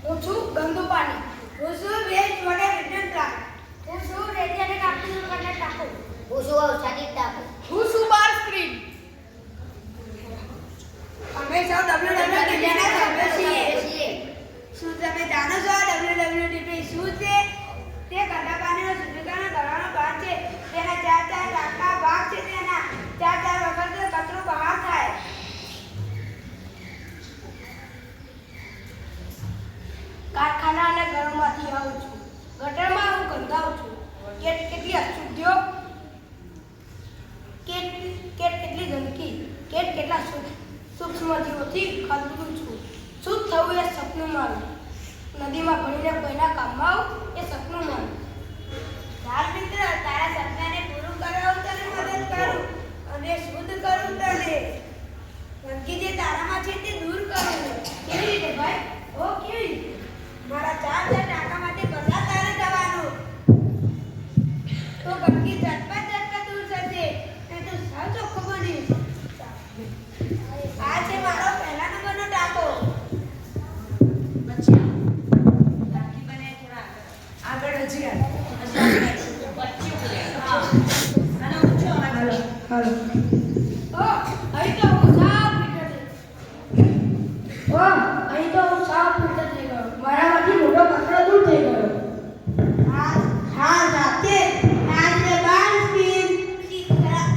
હું છું ગંદુ પાણી. હું છું વેસ્ટ વોટર ટ્રીટમેન્ટ પ્લાન્ટ. હું છું રેડિયેટર કાપી કરને ટાંકો. હું છું ઔષધિ ટાંકો. હું છું બાર સ્ક્રીન. અમે સૌ WWDP ના સભ્ય છીએ. શું તમે જાણો છો WWDP શું છે? તે ગંદા પાણીનો શુદ્ધિકરણ કરવાનો પ્લાન્ટ છે. તેના ચાર ટાંકા ભાગ છે. તેના ચાર વખત કચરો બહાર થાય. કારખાના અને ઘરોમાંથી આવું છું. ગટરમાં હું ગંધાવું છું. કેટલી અશુદ્ધિઓ, કેટલી ગંદકી, કેટલા સૂક્ષ્મ જીવોથી ખલતું છું. શુદ્ધ થવું એ સપનું મારું. નદીમાં ભણીને કોઈના કામમાં આવું એ સપનું મારું. ચાલ મિત્ર, તારા સપનાને પૂરું કરવા તને મદદ કરું અને શુદ્ધ કરું તને. ગંદકી જે તારામાં છે તે દૂર કરું. કેવી રીતે ભાઈ? ઓ કેવી રીતે? મારા ચાર ટાંકા માટે બધા તારે જવાનું. તો ગંદકી ઝટપટ દૂર થશે અને તું સાવ ચોખ્ખો બનીશ. આ છે મારો પહેલા નંબરનો ટાંકો. ટાંકી બને થોડા આગળ હજી હાલો. ઓ અહીં તો હું સાવ ફિલ્ટર થઈ ગયો. મારામાંથી મોટો કચરો દૂર થઈ ગયો. હા સાથે આજે બાર સ્કીન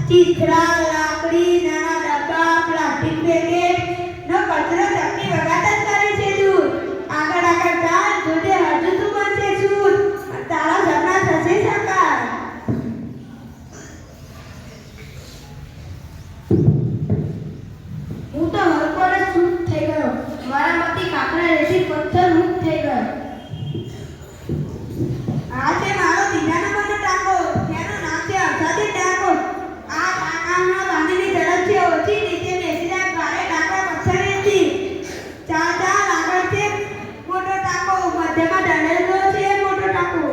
ચીકરા લાકડી નાના ડબ્બા પ્લાસ્ટિક પેકેટ નો કચરો ચટણી વગાટ જ કરે છે દૂર. આગળ ચાલ, જોડે હજુ તું બનશે શુદ્ધ. તારા સપના થશે સાકાર. હું તો હરકોને શુદ્ધ થઈ ગયો. મારામાંથી કાકડા રેતી પથ્થર મુક્ત થઈ ગયો. આ છે મારો ત્રીજા નંબરનો ટાંકો. તેનું નામ છે ઔષધિ ટાંકો. આ ટાંકામાં પાણીની ઝડપ છે ઓછી. નીચે બેસીને ભારે ટાંકા પથ્થર રેતી. ચાલ આગળ છે મોટો ટાંકો. મધ્યમાં ઢળેલો છે મોટો ટાંકો.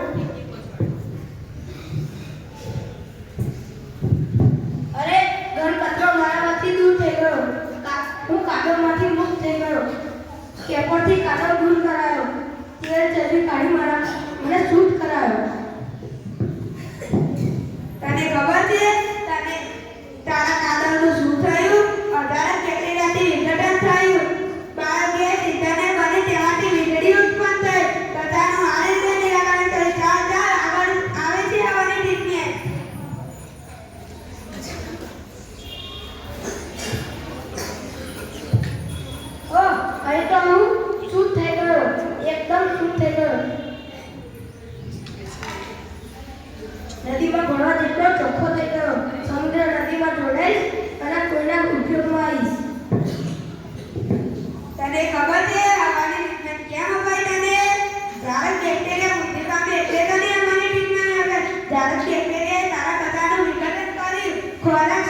અરે ઘર કચરો મારામાંથી દૂર થઈ ગયો. હું કાદવમાંથી મુક્ત થઈ ગયો. કેપરથી કાદવ દૂર કરાયો. તેલ ચરબી કાઢી મને શુદ્ધ કરાયો. તને ખબર છે તારા કાદવનું શું થયું? અઢાર બેક્ટેરિયાથી વિઘટન થયું. બાયોગેસ ઇથેનોલ બને તેમાંથી વીજળી ઉત્પન્ન થઈ. બધાનું આ રીતે નિરાકરણ થયું. ચાલ આગળ આવે છે આવવાની ટ્રીટમેન્ટ. અહીં તો હું શુદ્ધ થઈ ગયો. એકદમ શુદ્ધ થઈ ગયો. નદીમાં ભણવા જેટલો ચોખ્ખો થઈ ગયો. સમુદ્ર નદીમાં જોડાઈશ અને કોઈના ઉપયોગમાં આવીશ. તને ખબર છે હવાની ટ્રીટમેન્ટ કેમ અપાય તને? જ્યારે બેક્ટેરિયા વૃદ્ધિ પામે એટલે તને હવાની ટ્રીટમેન્ટ અપાય. જ્યારે બેક્ટેરિયાએ તારા કચરાનું વિઘટન કર્યું, ખોરાક